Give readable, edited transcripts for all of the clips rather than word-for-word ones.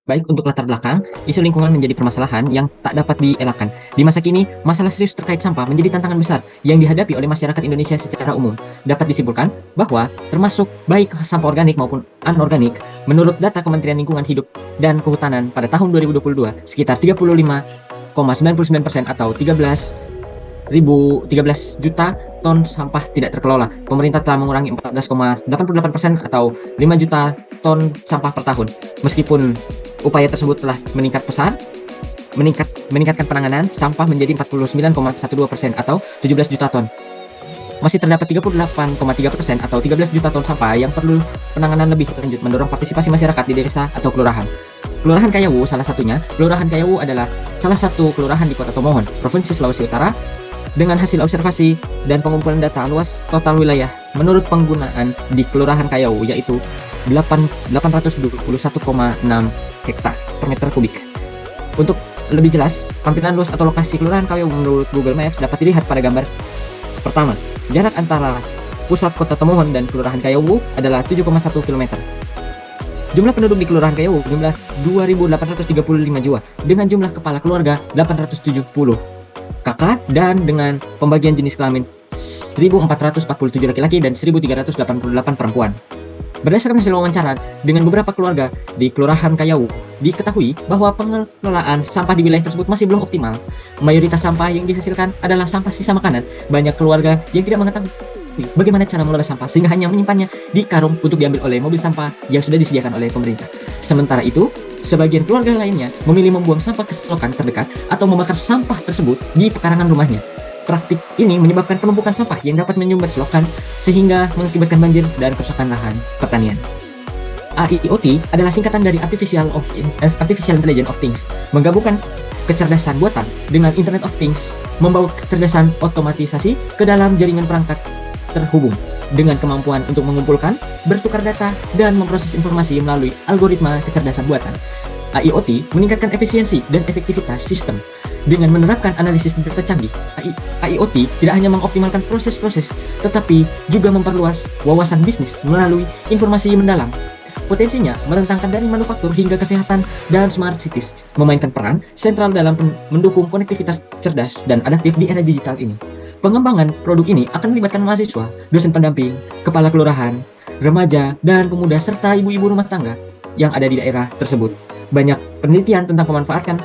Baik untuk latar belakang, isu lingkungan menjadi permasalahan yang tak dapat dielakkan. Di masa kini, masalah serius terkait sampah menjadi tantangan besar yang dihadapi oleh masyarakat Indonesia secara umum. Dapat disimpulkan bahwa termasuk baik sampah organik maupun anorganik, menurut data Kementerian Lingkungan Hidup dan Kehutanan pada tahun 2022, sekitar 35,99% atau 13 juta ton sampah tidak terkelola. Pemerintah telah mengurangi 14,88% atau 5 juta ton sampah per tahun. Meskipun upaya tersebut telah meningkat pesat, meningkatkan penanganan sampah menjadi 49,12% atau 17 juta ton. Masih terdapat 38,3% atau 13 juta ton sampah yang perlu penanganan lebih lanjut, mendorong partisipasi masyarakat di desa atau kelurahan. Kelurahan Kayawu salah satunya. Kelurahan Kayawu adalah salah satu kelurahan di Kota Tomohon, Provinsi Sulawesi Utara. Dengan hasil observasi dan pengumpulan data luas total wilayah menurut penggunaan di Kelurahan Kayawu yaitu 821,6 hektar per meter kubik. Untuk lebih jelas, tampilan luas atau lokasi Kelurahan Kayawu menurut Google Maps dapat dilihat pada gambar pertama. Jarak antara pusat Kota Tomohon dan Kelurahan Kayawu adalah 7,1 km. Jumlah penduduk di Kelurahan Kayawu jumlah 2.835 jiwa dengan jumlah kepala keluarga 870 kakak dan dengan pembagian jenis kelamin 1.447 laki-laki dan 1.388 perempuan. Berdasarkan hasil wawancara dengan beberapa keluarga di Kelurahan Kayawu, diketahui bahwa pengelolaan sampah di wilayah tersebut masih belum optimal. Mayoritas sampah yang dihasilkan adalah sampah sisa makanan. Banyak keluarga yang tidak mengetahui bagaimana cara mengelola sampah sehingga hanya menyimpannya di karung untuk diambil oleh mobil sampah yang sudah disediakan oleh pemerintah. Sementara itu, sebagian keluarga lainnya memilih membuang sampah ke selokan terdekat atau membakar sampah tersebut di pekarangan rumahnya. Praktik ini menyebabkan penumpukan sampah yang dapat menyumbat selokan sehingga mengakibatkan banjir dan kerusakan lahan pertanian. AIoT adalah singkatan dari Artificial Intelligence of Things, menggabungkan kecerdasan buatan dengan Internet of Things, membawa kecerdasan otomatisasi ke dalam jaringan perangkat terhubung dengan kemampuan untuk mengumpulkan, bertukar data, dan memproses informasi melalui algoritma kecerdasan buatan. AIoT meningkatkan efisiensi dan efektivitas sistem dengan menerapkan analisis data canggih. AIoT tidak hanya mengoptimalkan proses-proses, tetapi juga memperluas wawasan bisnis melalui informasi mendalam. Potensinya merentangkan dari manufaktur hingga kesehatan dan smart cities, memainkan peran sentral dalam mendukung konektivitas cerdas dan adaptif di era digital ini. Pengembangan produk ini akan melibatkan mahasiswa, dosen pendamping, kepala kelurahan, remaja, dan pemuda serta ibu-ibu rumah tangga yang ada di daerah tersebut. Banyak penelitian tentang pemanfaatan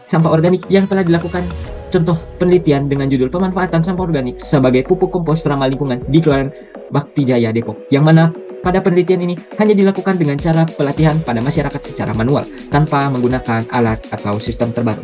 sampah organik yang telah dilakukan. Contoh penelitian dengan judul pemanfaatan sampah organik sebagai pupuk kompos ramah lingkungan di Kelurahan Bakti Jaya, Depok, yang mana pada penelitian ini hanya dilakukan dengan cara pelatihan pada masyarakat secara manual tanpa menggunakan alat atau sistem terbaru.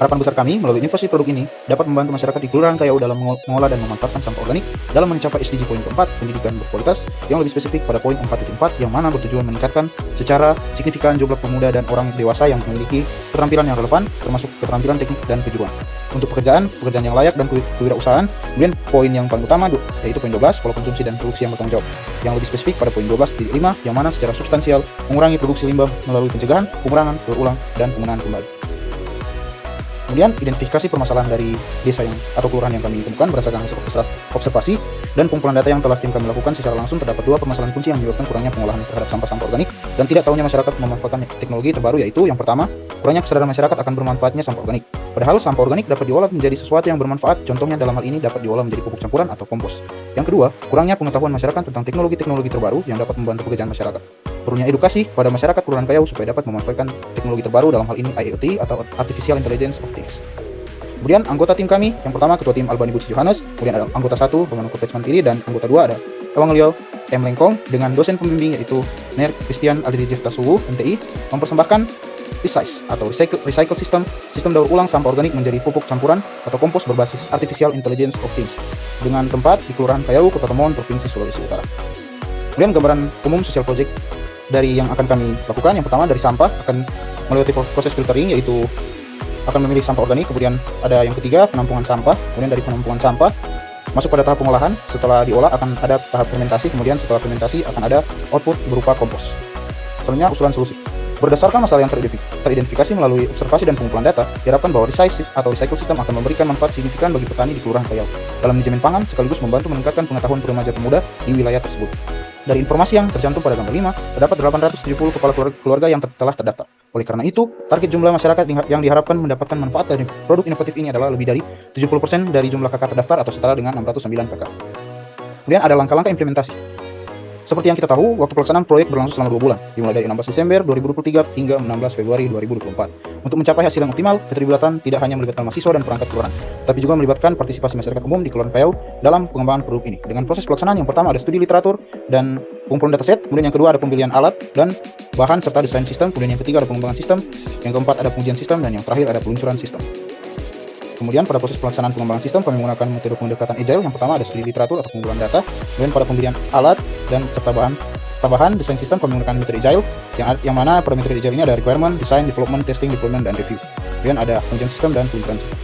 Harapan besar kami melalui inovasi produk ini dapat membantu masyarakat di Kelurahan Kayawu dalam mengolah dan memanfaatkan sampah organik dalam mencapai SDG poin keempat, pendidikan berkualitas, yang lebih spesifik pada poin 4.4 yang mana bertujuan meningkatkan secara signifikan jumlah pemuda dan orang dewasa yang memiliki keterampilan yang relevan, termasuk keterampilan teknik dan kejuruan untuk pekerjaan yang layak dan kewirausahaan. Kemudian poin yang paling utama yaitu poin 12, pola konsumsi dan produksi yang bertanggung jawab, yang lebih spesifik pada poin 12.5 yang mana secara substansial mengurangi produksi limbah melalui pencegahan, pengurangan, berulang, dan penggunaan kembali. Kemudian identifikasi permasalahan dari desa atau kelurahan yang kami temukan berdasarkan hasil observasi dan pengumpulan data yang telah tim kami lakukan secara langsung. Terdapat dua permasalahan kunci yang menyebabkan kurangnya pengolahan terhadap sampah-sampah organik dan tidak tahunya masyarakat memanfaatkan teknologi terbaru, yaitu yang pertama, kurangnya kesadaran masyarakat akan bermanfaatnya sampah organik. Padahal sampah organik dapat diolah menjadi sesuatu yang bermanfaat, contohnya dalam hal ini dapat diolah menjadi pupuk campuran atau kompos. Yang kedua, kurangnya pengetahuan masyarakat tentang teknologi-teknologi terbaru yang dapat membantu pekerjaan masyarakat. Perlunya edukasi pada masyarakat Kelurahan Kayawu supaya dapat memanfaatkan teknologi terbaru, dalam hal ini IoT atau Artificial Intelligence of Things. Kemudian anggota tim kami, yang pertama Ketua Tim Albani Budi Johannes, kemudian ada anggota 1 Roman Kurtesman Kiri, dan anggota 2 ada Ewangelio M. Lengkong dengan dosen pembimbing yaitu Ner Christian Aldrijif Tasuwu, MTI, mempersembahkan Resize atau Recycle System daur ulang sampah organik menjadi pupuk campuran atau kompos berbasis Artificial Intelligence of Things dengan tempat di Kelurahan Kayawu, Kota Tomohon, Provinsi Sulawesi Utara. Kemudian gambaran umum sosial project dari yang akan kami lakukan, yang pertama dari sampah akan melewati proses filtering, yaitu akan memilih sampah organik. Kemudian ada yang ketiga penampungan sampah, kemudian dari penampungan sampah masuk pada tahap pengolahan. Setelah diolah akan ada tahap fermentasi, kemudian setelah fermentasi akan ada output berupa kompos. Selanjutnya usulan solusi. Berdasarkan masalah yang teridentifikasi melalui observasi dan pengumpulan data, diharapkan bahwa Resize atau Recycle System akan memberikan manfaat signifikan bagi petani di Kelurahan Kayawu dalam manajemen pangan sekaligus membantu meningkatkan pengetahuan remaja pemuda di wilayah tersebut. Dari informasi yang tercantum pada gambar 5, terdapat 870 kepala keluarga yang telah terdaftar. Oleh karena itu, target jumlah masyarakat yang diharapkan mendapatkan manfaat dari produk inovatif ini adalah lebih dari 70% dari jumlah KK terdaftar atau setara dengan 609 KK. Kemudian ada langkah-langkah implementasi. Seperti yang kita tahu, waktu pelaksanaan proyek berlangsung selama 2 bulan, dimulai dari 16 Desember 2023 hingga 16 Februari 2024. Untuk mencapai hasil yang optimal, keterlibatan tidak hanya melibatkan mahasiswa dan perangkat kelurahan, tapi juga melibatkan partisipasi masyarakat umum di Kelurahan Kayau dalam pengembangan produk ini. Dengan proses pelaksanaan yang pertama ada studi literatur dan pengumpulan dataset, kemudian yang kedua ada pembelian alat dan bahan serta desain sistem, kemudian yang ketiga ada pengembangan sistem, yang keempat ada pengujian sistem, dan yang terakhir ada peluncuran sistem. Kemudian pada proses pelaksanaan pengembangan sistem kami menggunakan metode pendekatan agile. Yang pertama ada studi literatur atau pengumpulan data. Kemudian pada pembelian alat dan serta bahan desain sistem kami menggunakan metode agile yang mana pada metode agile ini ada requirement, design, development, testing, deployment, dan review. Kemudian ada pengujian sistem dan peluncuran sistem.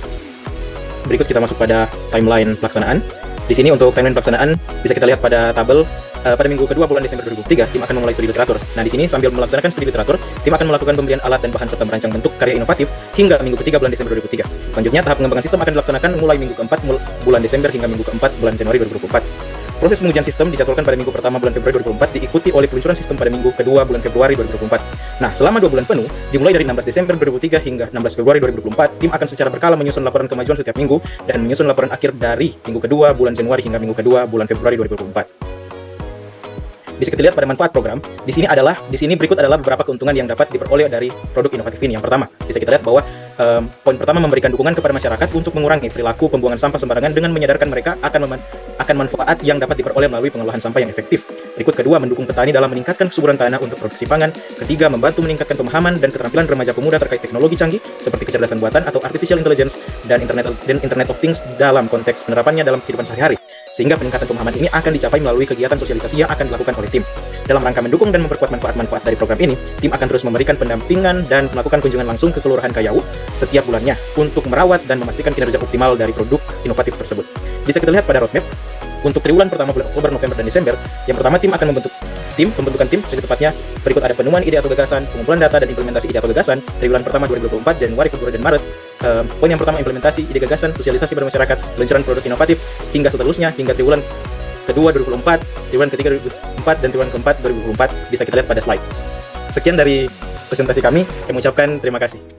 Berikut kita masuk pada timeline pelaksanaan. Di sini untuk timeline pelaksanaan bisa kita lihat pada tabel. Pada minggu kedua bulan Desember 2023, tim akan memulai studi literatur. Nah, di sini sambil melaksanakan studi literatur, tim akan melakukan pembelian alat dan bahan serta merancang bentuk karya inovatif hingga minggu ketiga bulan Desember 2023. Selanjutnya, tahap pengembangan sistem akan dilaksanakan mulai minggu keempat bulan Desember hingga minggu keempat bulan Januari 2024. Proses pengujian sistem dijadwalkan pada minggu pertama bulan Februari 2024, diikuti oleh peluncuran sistem pada minggu kedua bulan Februari 2024. Nah, selama 2 bulan penuh, dimulai dari 16 Desember 2023 hingga 16 Februari 2024, tim akan secara berkala menyusun laporan kemajuan setiap minggu dan menyusun laporan akhir dari minggu kedua bulan Januari hingga minggu kedua bulan Februari 2024. Bisa kita lihat pada manfaat program. Di sini berikut adalah beberapa keuntungan yang dapat diperoleh dari produk inovatif ini. Yang pertama, bisa kita lihat bahwa poin pertama memberikan dukungan kepada masyarakat untuk mengurangi perilaku pembuangan sampah sembarangan dengan menyadarkan mereka akan manfaat yang dapat diperoleh melalui pengelolaan sampah yang efektif. Berikut kedua, mendukung petani dalam meningkatkan kesuburan tanah untuk produksi pangan. Ketiga, membantu meningkatkan pemahaman dan keterampilan remaja pemuda terkait teknologi canggih seperti kecerdasan buatan atau artificial intelligence dan Internet of Things dalam konteks penerapannya dalam kehidupan sehari-hari. Sehingga peningkatan pemahaman ini akan dicapai melalui kegiatan sosialisasi yang akan dilakukan oleh tim. Dalam rangka mendukung dan memperkuat manfaat-manfaat dari program ini, tim akan terus memberikan pendampingan dan melakukan kunjungan langsung ke Kelurahan Kayau setiap bulannya untuk merawat dan memastikan kinerja optimal dari produk inovatif tersebut. Bisa kita lihat pada roadmap. Untuk triwulan pertama bulan Oktober, November, dan Desember, yang pertama tim akan pembentukan tim, lebih tepatnya berikut ada penemuan ide atau gagasan, pengumpulan data dan implementasi ide atau gagasan, triwulan pertama 2024, Januari, Februari, dan Maret. Poin yang pertama implementasi ide gagasan, sosialisasi pada masyarakat, peluncuran produk inovatif, hingga seterusnya, hingga triwulan kedua 2024, triwulan ketiga 2024, dan triwulan keempat 2024, bisa kita lihat pada slide. Sekian dari presentasi kami, saya mengucapkan terima kasih.